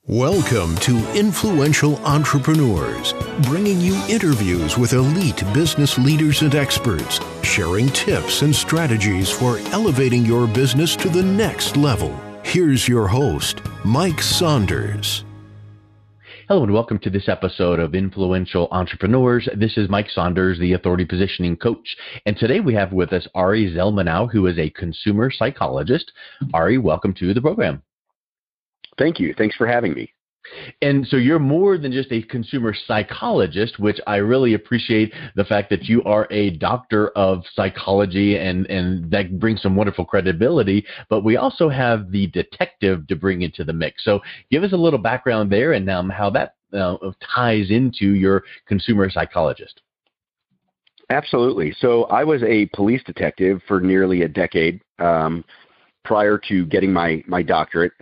Welcome to Influential Entrepreneurs, bringing you interviews with elite business leaders and experts, sharing tips and strategies for elevating your business to the next level. Here's your host, Mike Saunders. Hello and welcome to this episode of Influential Entrepreneurs. This is Mike Saunders, the Authority Positioning Coach. And today we have with us Ari Zelmanow, who is a consumer psychologist. Ari, welcome to the program. Thank you. Thanks for having me. And so you're more than just a consumer psychologist, which I really appreciate the fact that you are a doctor of psychology, and that brings some wonderful credibility. But we also have the detective to bring into the mix. So give us a little background there and how that ties into your consumer psychologist. Absolutely. So I was a police detective for nearly a decade prior to getting my doctorate.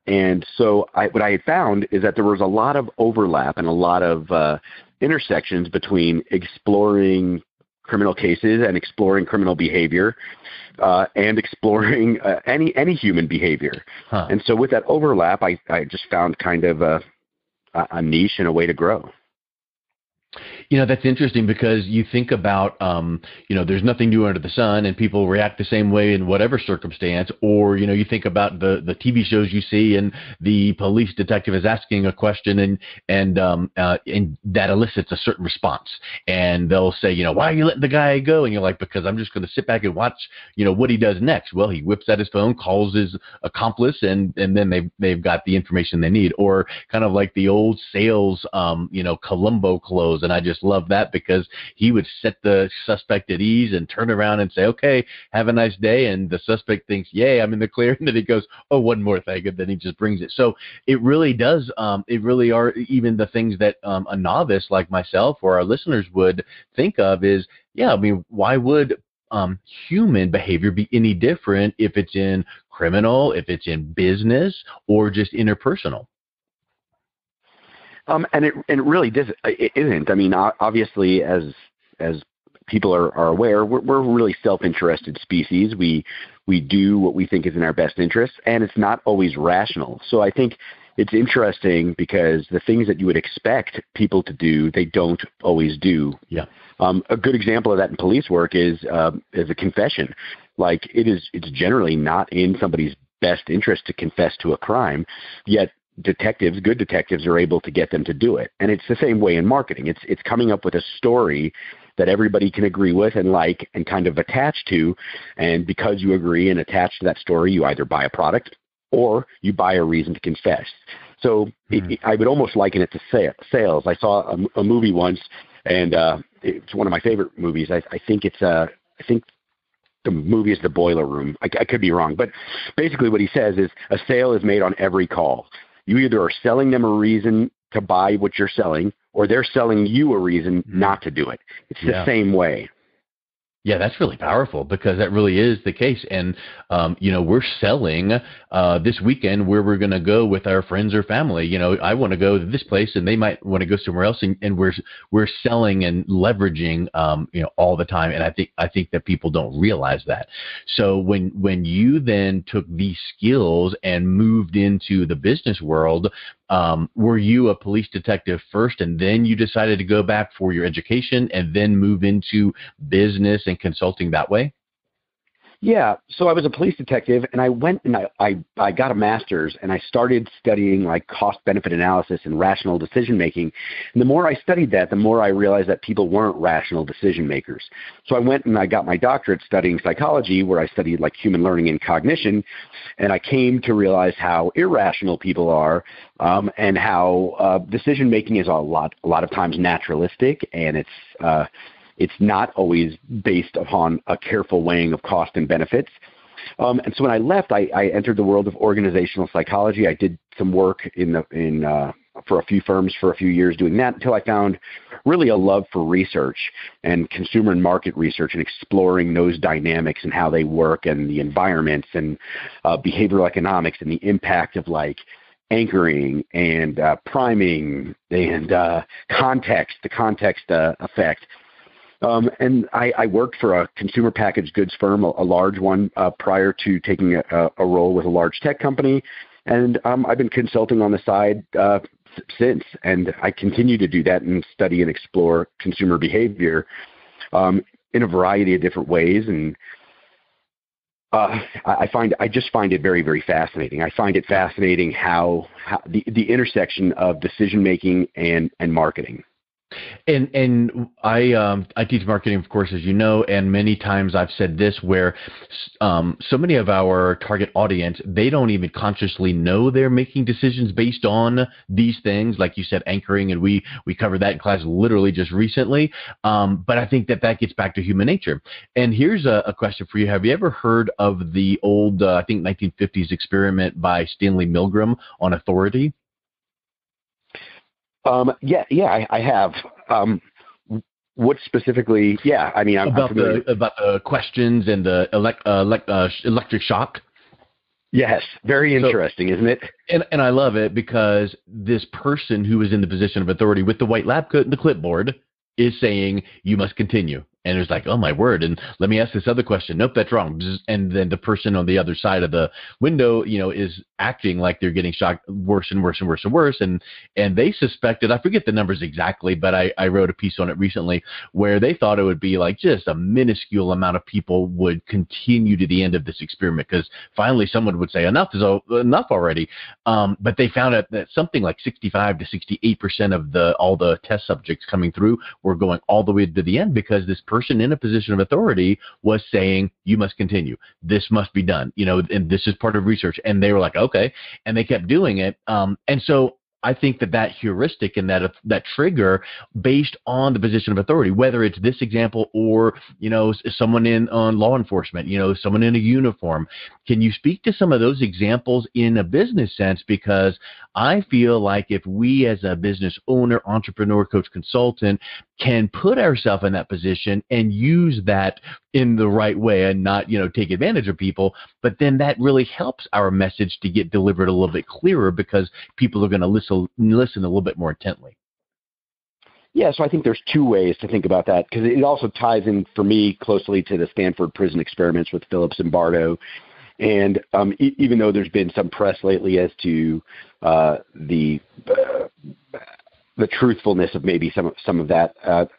And so what I had found is that there was a lot of overlap and a lot of intersections between exploring criminal cases and exploring criminal behavior and exploring any human behavior. And so with that overlap, I just found kind of a niche and a way to grow. You know, that's interesting because you think about, there's nothing new under the sun and people react the same way in whatever circumstance. Or, you think about the TV shows you see and the police detective is asking a question and that elicits a certain response. And they'll say, why are you letting the guy go? And you're like, because I'm just going to sit back and watch, what he does next. Well, he whips out his phone, calls his accomplice, and then they've got the information they need. Or kind of like the old sales, Columbo close. And I just love that because he would set the suspect at ease and turn around and say, okay, have a nice day. And the suspect thinks, yay, I'm in the clear. And then he goes, oh, one more thing. And then he just brings it. So it really does. It really are even the things that a novice like myself or our listeners would think of is, why would human behavior be any different if it's in criminal, if it's in business, or just interpersonal? And it really isn't. I mean, obviously, as people are aware, we're a really self-interested species. We do what we think is in our best interest, and it's not always rational. So I think it's interesting because the things that you would expect people to do, they don't always do. Yeah. A good example of that in police work is a confession. Like it's generally not in somebody's best interest to confess to a crime, yet good detectives are able to get them to do it. And it's the same way in marketing. It's coming up with a story that everybody can agree with and like and kind of attach to. And because you agree and attach to that story, you either buy a product or you buy a reason to confess. So I would almost liken it to sales. I saw a movie once, and it's one of my favorite movies. I think the movie is The Boiler Room. I could be wrong, but basically what he says is a sale is made on every call. You either are selling them a reason to buy what you're selling, or they're selling you a reason not to do it. It's the same way. Yeah, that's really powerful because that really is the case. And, we're selling this weekend where we're going to go with our friends or family. I want to go to this place and they might want to go somewhere else. And we're selling and leveraging, all the time. And I think that people don't realize that. So when you then took these skills and moved into the business world, were you a police detective first and then you decided to go back for your education and then move into business and consulting that way? Yeah. So I was a police detective and I went and I got a master's and I started studying like cost benefit analysis and rational decision making. And the more I studied that, the more I realized that people weren't rational decision makers. So I went and I got my doctorate studying psychology, where I studied like human learning and cognition. And I came to realize how irrational people are, and how decision making is a lot of times naturalistic, and it's not always based upon a careful weighing of cost and benefits. And so when I left, I entered the world of organizational psychology. I did some work for a few firms for a few years doing that until I found really a love for research and consumer and market research and exploring those dynamics and how they work and the environments and behavioral economics and the impact of like anchoring and priming and the context effect. And I worked for a consumer packaged goods firm, a large one, prior to taking a role with a large tech company. And I've been consulting on the side since, and I continue to do that and study and explore consumer behavior in a variety of different ways. And I just find it very, very fascinating. I find it fascinating how the intersection of decision making and marketing. And I teach marketing, of course, as you know, and many times I've said this where so many of our target audience, they don't even consciously know they're making decisions based on these things, like you said, anchoring, and we covered that in class literally just recently. But I think that gets back to human nature. And here's a question for you. Have you ever heard of the old, I think, 1950s experiment by Stanley Milgram on authority? I have. What specifically? Yeah, I mean, about the questions and the electric shock. Yes, very interesting, isn't it? And I love it because this person who is in the position of authority with the white lab coat and the clipboard is saying, you must continue. And it's like, oh, my word. And let me ask this other question. Nope, that's wrong. And then the person on the other side of the window, is acting like they're getting shocked worse and worse and worse and worse. And they suspected, I forget the numbers exactly, but I wrote a piece on it recently where they thought it would be like just a minuscule amount of people would continue to the end of this experiment because finally someone would say enough is enough already. But they found out that something like 65 to 68% of all the test subjects coming through were going all the way to the end because this person in a position of authority was saying, you must continue. This must be done, and this is part of research. And they were like, okay. And they kept doing it. And so I think that heuristic and that trigger based on the position of authority, whether it's this example or, someone on law enforcement, someone in a uniform. Can you speak to some of those examples in a business sense? Because I feel like if we as a business owner, entrepreneur, coach, consultant can put ourselves in that position and use that in the right way and not, take advantage of people, but then that really helps our message to get delivered a little bit clearer because people are going to listen a little bit more intently. Yeah, so I think there's two ways to think about that because it also ties in for me closely to the Stanford prison experiments with Phillips and Bardo. And even though there's been some press lately as to the truthfulness of maybe some of that,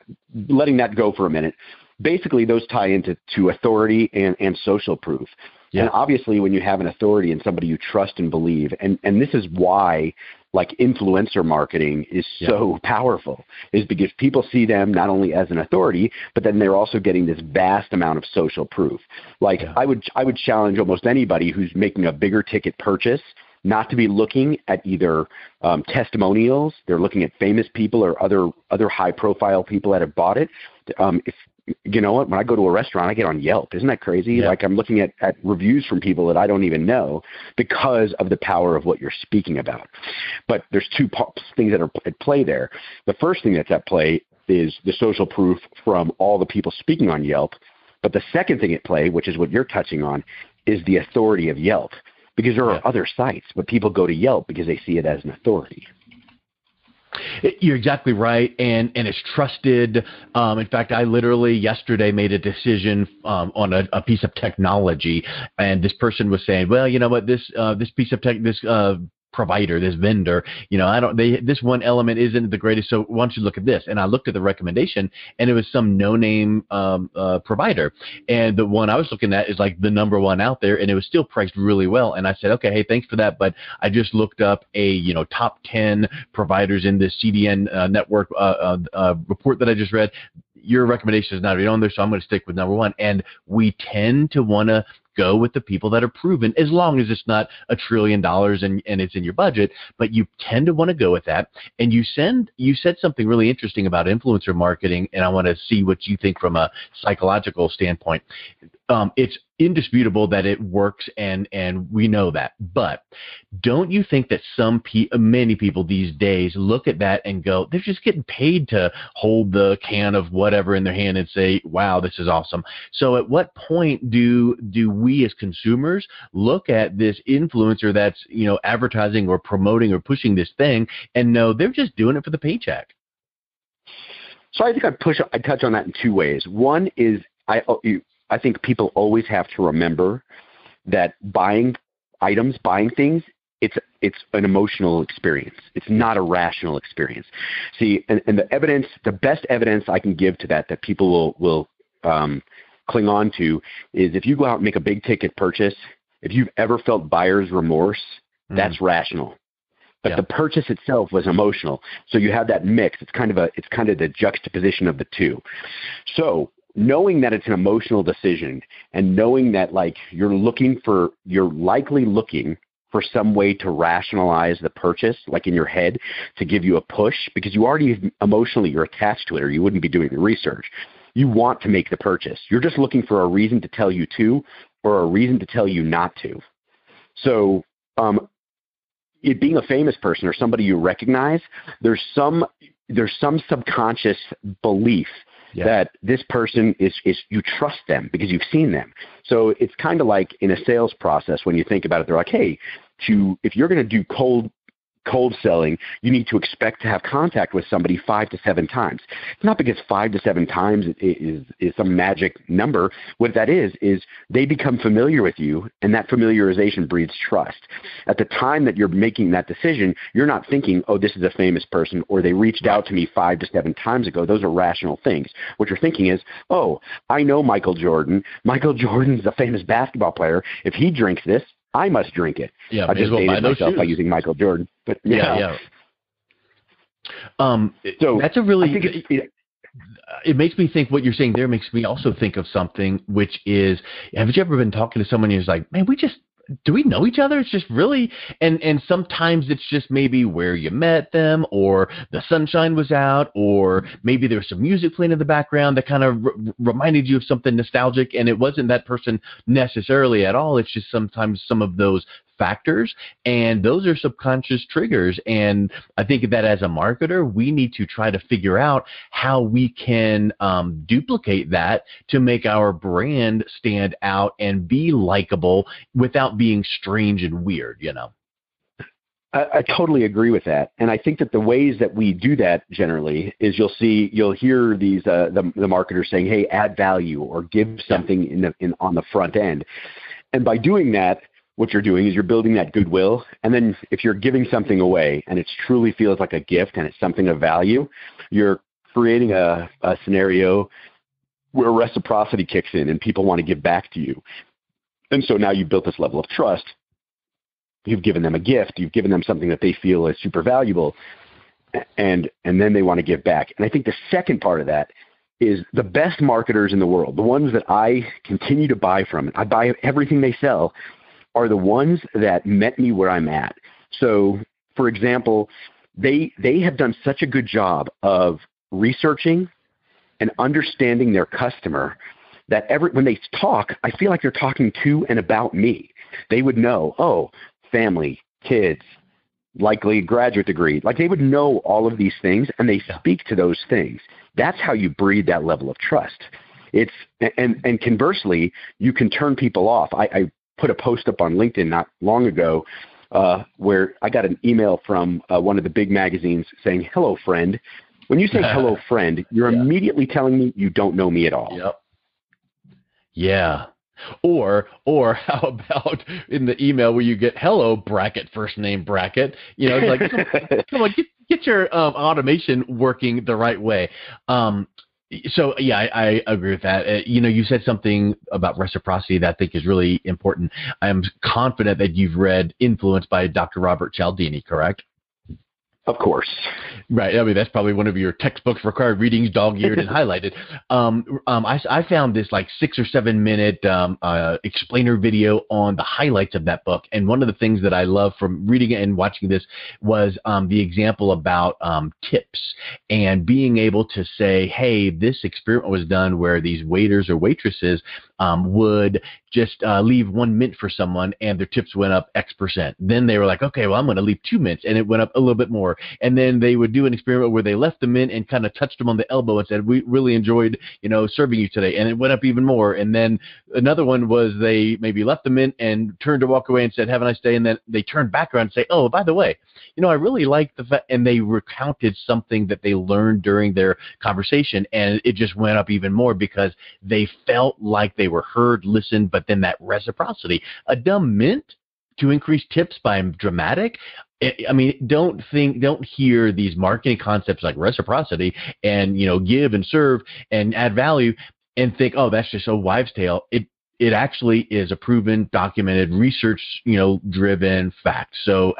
letting that go for a minute. Basically, those tie into authority and social proof. Yeah. And obviously, when you have an authority and somebody you trust and believe, and this is why like influencer marketing is so powerful, is because people see them not only as an authority, but then they're also getting this vast amount of social proof. Like I would challenge almost anybody who's making a bigger ticket purchase not to be looking at either testimonials, they're looking at famous people or other high-profile people that have bought it. If you know what, when I go to a restaurant, I get on Yelp. Isn't that crazy? Yeah. Like I'm looking at reviews from people that I don't even know because of the power of what you're speaking about. But there's two things that are at play there. The first thing that's at play is the social proof from all the people speaking on Yelp. But the second thing at play, which is what you're touching on, is the authority of Yelp. Because there are other sites, but people go to Yelp because they see it as an authority. You're exactly right, and it's trusted. In fact, I literally yesterday made a decision on a piece of technology, and this person was saying, "Well, you know what? This piece of tech, this provider, this vendor, this one element isn't the greatest. So why don't you look at this?" And I looked at the recommendation, and it was some no-name provider, and the one I was looking at is like the number one out there, and it was still priced really well. And I said, okay, hey, thanks for that, but I just looked up a top 10 providers in this CDN network report that I just read. Your recommendation is not on there, so I'm going to stick with number one. And we tend to want to go with the people that are proven, as long as it's not $1 trillion and it's in your budget, but you tend to want to go with that. And you said something really interesting about influencer marketing, and I want to see what you think from a psychological standpoint. It's indisputable that it works, and we know that. But don't you think that many people these days look at that and go, they're just getting paid to hold the can of whatever in their hand and say, wow, this is awesome. So at what point do we as consumers look at this influencer that's advertising or promoting or pushing this thing and know they're just doing it for the paycheck? So I think I touch on that in two ways. One is I think people always have to remember that buying things it's an emotional experience. It's not a rational experience. See, and the best evidence I can give to that people will cling on to is if you go out and make a big ticket purchase, if you've ever felt buyer's remorse, that's rational. But the purchase itself was emotional. So you have that mix. It's kind of the juxtaposition of the two. So knowing that it's an emotional decision and knowing that like you're likely looking for some way to rationalize the purchase, like in your head, to give you a push, because you already emotionally you're attached to it, or you wouldn't be doing the research. You want to make the purchase. You're just looking for a reason to tell you to, or a reason to tell you not to. So it being a famous person or somebody you recognize, there's some subconscious belief that this person is you trust them because you've seen them. So it's kind of like in a sales process when you think about it, they're like, hey, if you're going to do cold selling, you need to expect to have contact with somebody 5 to 7 times. It's not because 5 to 7 times is some magic number. What that is they become familiar with you, and that familiarization breeds trust. At the time that you're making that decision, you're not thinking, oh, this is a famous person, or they reached out to me 5 to 7 times ago. Those are rational things. What you're thinking is, oh, I know Michael Jordan. Michael Jordan's a famous basketball player. If he drinks this, I must drink it. Yeah, I just dated myself by using Michael Jordan. But yeah. So that's a really. It makes me think. What you're saying there makes me also think of something, which is: have you ever been talking to someone who's like, "Man, do we know each other?" It's just really, and sometimes it's just maybe where you met them, or the sunshine was out, or maybe there was some music playing in the background that kind of reminded you of something nostalgic, and it wasn't that person necessarily at all. It's just sometimes some of those factors, and those are subconscious triggers. And I think that as a marketer, we need to try to figure out how we can duplicate that to make our brand stand out and be likable without being strange and weird, I totally agree with that. And I think that the ways that we do that generally is you'll hear these the marketers saying, hey, add value or give something on the front end. And by doing that, what you're doing is you're building that goodwill. And then if you're giving something away and it truly feels like a gift and it's something of value, you're creating a scenario where reciprocity kicks in and people want to give back to you. And so now you've built this level of trust. You've given them a gift. You've given them something that they feel is super valuable. And then they want to give back. And I think the second part of that is the best marketers in the world, the ones that I continue to buy from, I buy everything they sell, are the ones that met me where I'm at. So, for example, they have done such a good job of researching and understanding their customer that when they talk, I feel like they're talking to and about me. They would know, oh, family, kids, likely graduate degree. Like they would know all of these things, and they speak to those things. That's how you breed that level of trust. And conversely, you can turn people off. I put a post up on LinkedIn not long ago where I got an email from one of the big magazines saying, hello, friend. When you say hello, friend, you're immediately telling me you don't know me at all. Yep. Yeah. Or how about in the email where you get hello bracket, first name bracket, it's like, come on, get your automation working the right way. So yeah, I agree with that. You said something about reciprocity that I think is really important. I am confident that you've read Influence by Dr. Robert Cialdini, correct? Of course. Right. I mean, that's probably one of your textbooks required readings, dog-eared and highlighted. I found this like 6 or 7 minute explainer video on the highlights of that book. And one of the things that I love from reading it and watching this was the example about tips and being able to say, hey, this experiment was done where these waiters or waitresses would just leave 1 mint for someone and their tips went up X%. Then they were like, okay, well, I'm going to leave 2 mints, and it went up a little bit more. And then they would do an experiment where they left the mint and kind of touched them on the elbow and said, we really enjoyed, serving you today. And it went up even more. And then another one was they maybe left the mint and turned to walk away and said, have a nice day. And then they turned back around and say, oh, by the way, I really like the fact, and they recounted something that they learned during their conversation. And it just went up even more because they felt like they were heard, listened, but then that reciprocity. A dumb mint to increase tips by dramatic. I mean, don't hear these marketing concepts like reciprocity and, give and serve and add value and think, oh, that's just a wives' tale. It actually is a proven, documented, research, driven fact. So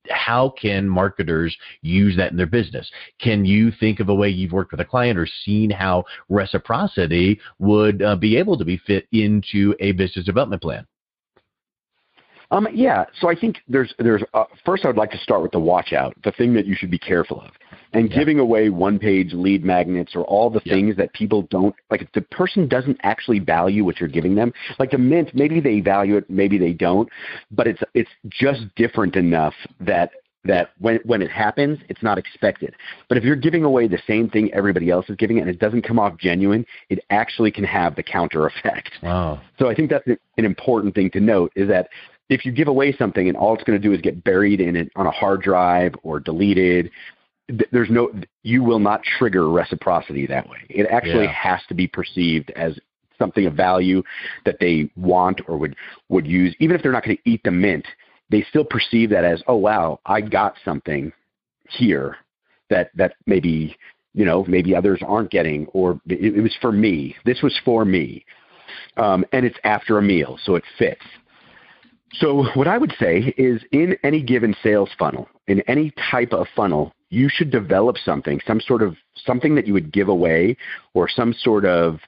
how can marketers use that in their business? Can you think of a way you've worked with a client or seen how reciprocity would be able to be fit into a business development plan? Yeah. So I think there's first I would like to start with the watch out, the thing that you should be careful of. And giving away one-page lead magnets or all the things that people don't, like if the person doesn't actually value what you're giving them, like the Mint, maybe they value it, maybe they don't, but it's just different enough that when it happens, it's not expected. But if you're giving away the same thing everybody else is giving and it doesn't come off genuine, it actually can have the counter effect. Wow. So I think that's an important thing to note is that if you give away something and all it's going to do is get buried in it on a hard drive or deleted, you will not trigger reciprocity that way. It actually has to be perceived as something of value that they want or would use. Even if they're not going to eat the Mint, they still perceive that as, oh, wow, I got something here that maybe, maybe others aren't getting, or it was for me. This was for me. And it's after a meal, so it fits. So what I would say is in any given sales funnel, in any type of funnel, you should develop something that you would give away or some sort of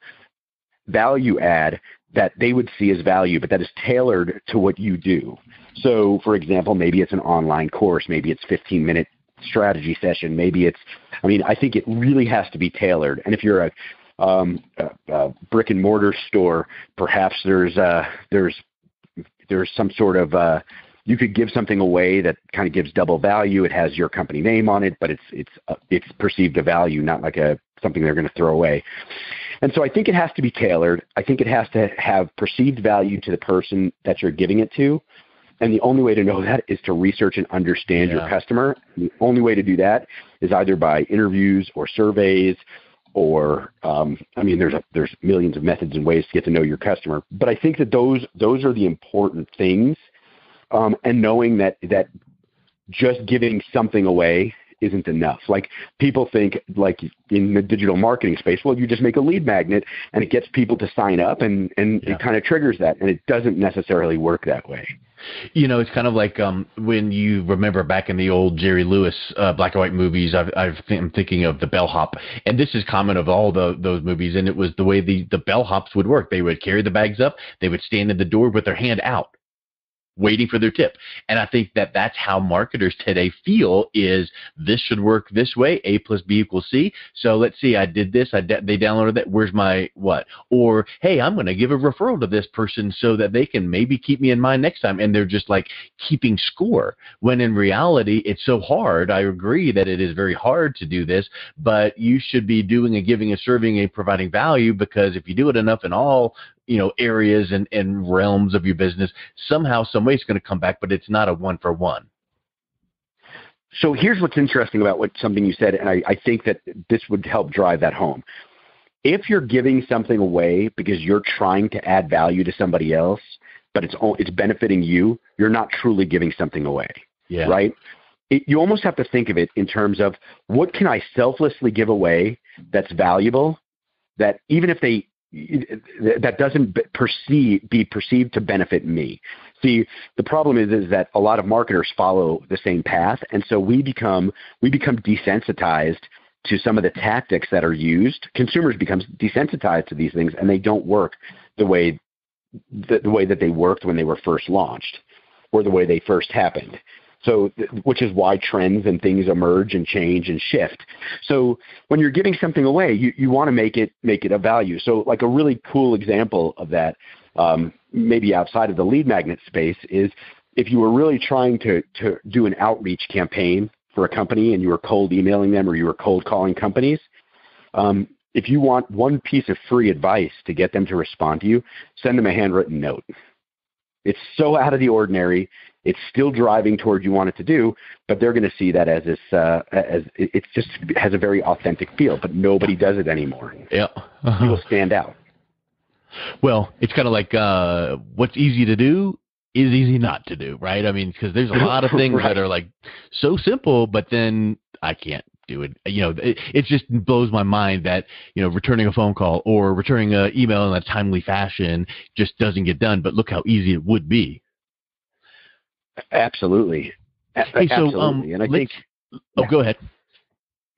value add that they would see as value, but that is tailored to what you do. So, for example, maybe it's an online course, maybe it's 15-minute strategy session, maybe I think it really has to be tailored. And if you're a brick and mortar store, perhaps there's some sort of you could give something away that kind of gives double value. It has your company name on it, but it's perceived a value, not like something they're going to throw away. And so I think it has to be tailored. I think it has to have perceived value to the person that you're giving it to. And the only way to know that is to research and understand your customer. And the only way to do that is either by interviews or surveys or, there's millions of methods and ways to get to know your customer. But I think that those are the important things. And knowing that just giving something away isn't enough. Like people think like in the digital marketing space, well, you just make a lead magnet and it gets people to sign up and it kind of triggers that. And it doesn't necessarily work that way. It's kind of like when you remember back in the old Jerry Lewis black and white movies, I'm thinking of the bellhop. And this is common of all those movies. And it was the way the bellhops would work. They would carry the bags up. They would stand in the door with their hand out, waiting for their tip. And I think that's how marketers today feel is this should work this way, A plus B equals C. So let's see, I did this, they downloaded that, where's my what? Or, hey, I'm going to give a referral to this person so that they can maybe keep me in mind next time. And they're just like keeping score, when in reality, it's so hard. I agree that it is very hard to do this, but you should be doing and giving and serving and providing value, because if you do it enough in all areas and realms of your business, somehow, some way it's going to come back, but it's not a one-for-one. So here's what's interesting about something you said, and I think that this would help drive that home. If you're giving something away because you're trying to add value to somebody else, but it's benefiting you, you're not truly giving something away, right? You almost have to think of it in terms of what can I selflessly give away that's valuable, that even if that doesn't be perceived to benefit me. See, the problem is that a lot of marketers follow the same path, and so we become desensitized to some of the tactics that are used. Consumers become desensitized to these things, and they don't work the way that they worked when they were first launched, or the way they first happened. So, which is why trends and things emerge and change and shift. So when you're giving something away, you want to make it a value. So like a really cool example of that, maybe outside of the lead magnet space, is if you were really trying to do an outreach campaign for a company and you were cold emailing them or you were cold calling companies, if you want one piece of free advice to get them to respond to you, send them a handwritten note. It's so out of the ordinary. It's still driving toward you want it to do, but they're going to see that as it just has a very authentic feel. But nobody does it anymore. Yeah, you will stand out. Well, it's kind of like what's easy to do is easy not to do, right? I mean, because there's a lot of things Right. that are like so simple, but then I can't do it. It just blows my mind that, returning a phone call or returning an email in a timely fashion just doesn't get done. But look how easy it would be. Absolutely. Hey, so Absolutely. And I think, go ahead.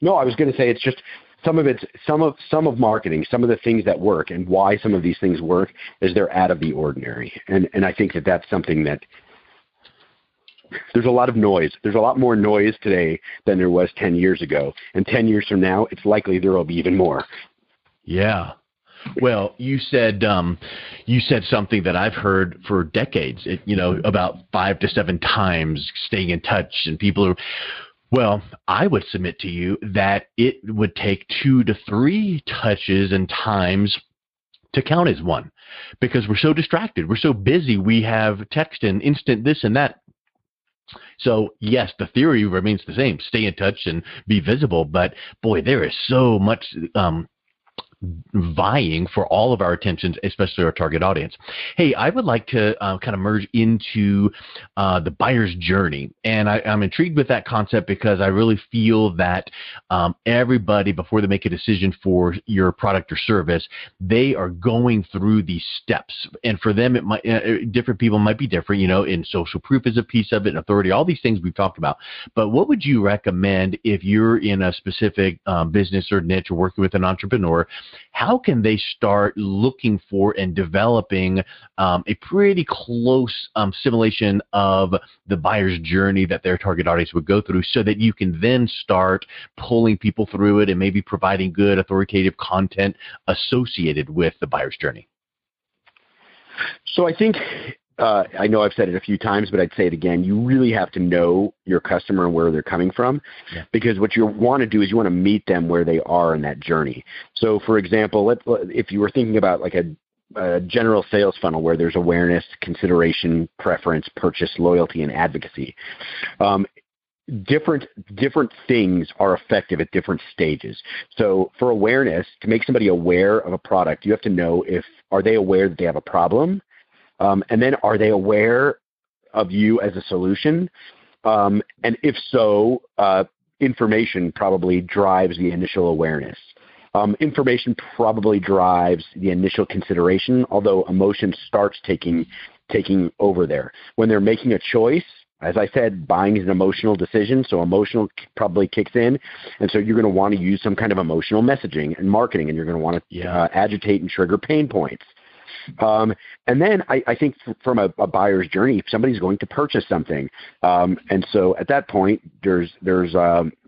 no, I was going to say it's just some of marketing, some of the things that work, and why some of these things work is they're out of the ordinary. And I think that that's something that there's a lot of noise. There's a lot more noise today than there was 10 years ago. And 10 years from now, it's likely there will be even more. Yeah. Well, you said something that I've heard for decades, about 5 to 7 times staying in touch, and people are, well, I would submit to you that it would take 2 to 3 touches and times to count as one, because we're so distracted. We're so busy. We have text and instant this and that. So yes, the theory remains the same. Stay in touch and be visible. But boy, there is so much vying for all of our attentions, especially our target audience. Hey, I would like to kind of merge into the buyer's journey. And I'm intrigued with that concept because I really feel that everybody, before they make a decision for your product or service, they are going through these steps. And for them, it might different people might be different, and social proof is a piece of it, and authority, all these things we've talked about. But what would you recommend if you're in a specific business or niche or working with an entrepreneur? How can they start looking for and developing a pretty close simulation of the buyer's journey that their target audience would go through, so that you can then start pulling people through it and maybe providing good authoritative content associated with the buyer's journey? So I think, I know I've said it a few times, but I'd say it again. You really have to know your customer and where they're coming from, because what you want to do is you want to meet them where they are in that journey. So, for example, if you were thinking about like a general sales funnel where there's awareness, consideration, preference, purchase, loyalty, and advocacy, different things are effective at different stages. So for awareness, to make somebody aware of a product, you have to know are they aware that they have a problem? And then are they aware of you as a solution? And if so, information probably drives the initial awareness. Information probably drives the initial consideration, although emotion starts taking over there. When they're making a choice, as I said, buying is an emotional decision, so emotional probably kicks in. And so you're going to want to use some kind of emotional messaging and marketing, and you're going to want to agitate and trigger pain points. And then I think from a buyer's journey, somebody's going to purchase something. And so at that point, there's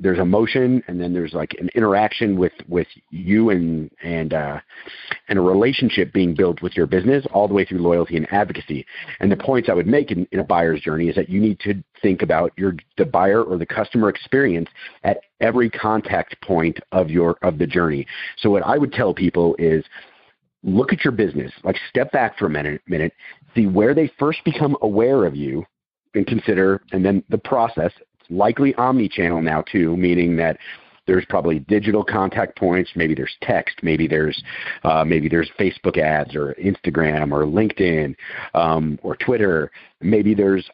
emotion, and then there's like an interaction with you and a relationship being built with your business, all the way through loyalty and advocacy. And the points I would make in a buyer's journey is that you need to think about the buyer or the customer experience at every contact point of the journey. So what I would tell people is, look at your business, like step back for a minute, see where they first become aware of you and consider, and then the process. It's likely omni-channel now too, meaning that there's probably digital contact points, maybe there's text, maybe there's Facebook ads or Instagram or LinkedIn or Twitter. Maybe there's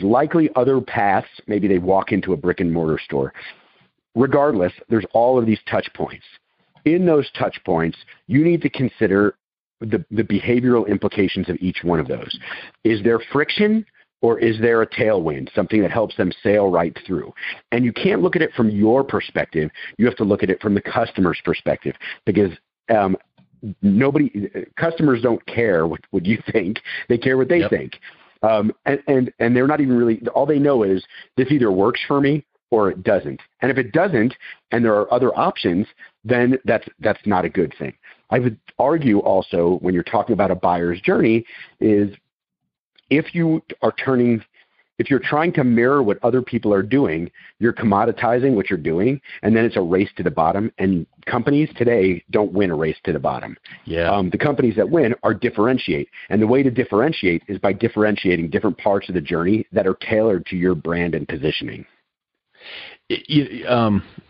likely other paths. Maybe they walk into a brick and mortar store. Regardless, there's all of these touch points. In those touch points, you need to consider the behavioral implications of each one of those. Is there friction, or is there a tailwind, something that helps them sail right through? And you can't look at it from your perspective. You have to look at it from the customer's perspective, because customers don't care what you think. They care what they think. And they're not even really, all they know is this either works for me or it doesn't. And if it doesn't, and there are other options, then that's not a good thing. I would argue also, when you're talking about a buyer's journey, is if you're trying to mirror what other people are doing, you're commoditizing what you're doing, and then it's a race to the bottom. And companies today don't win a race to the bottom. The companies that win are differentiate. And the way to differentiate is by differentiating different parts of the journey that are tailored to your brand and positioning.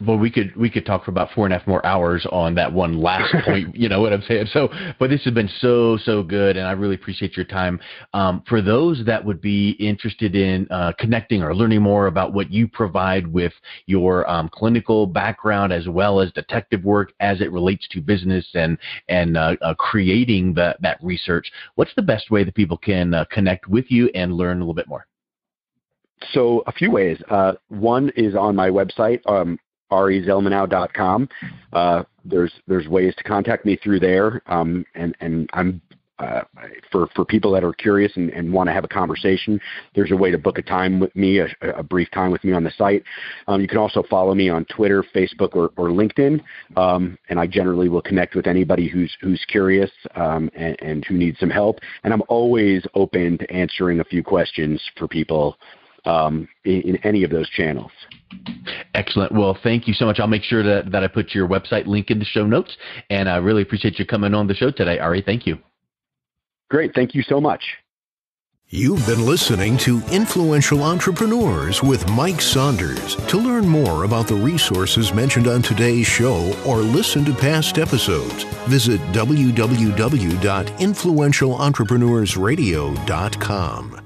Well, we could talk for about 4.5 more hours on that one last point. You know what I'm saying? So, but this has been so good, and I really appreciate your time. For those that would be interested in connecting or learning more about what you provide with your clinical background as well as detective work as it relates to business and creating that research, what's the best way that people can connect with you and learn a little bit more? So a few ways. One is on my website, arizelmanow.com. There's ways to contact me through there, and I'm for people that are curious and want to have a conversation. There's a way to book a time with me, a brief time with me on the site. You can also follow me on Twitter, Facebook, or LinkedIn, and I generally will connect with anybody who's curious and who needs some help. And I'm always open to answering a few questions for people in any of those channels. Excellent. Well, thank you so much. I'll make sure that I put your website link in the show notes, and I really appreciate you coming on the show today, Ari. Thank you. Great. Thank you so much. You've been listening to Influential Entrepreneurs with Mike Saunders. To learn more about the resources mentioned on today's show or listen to past episodes, visit www.influentialentrepreneurssradio.com.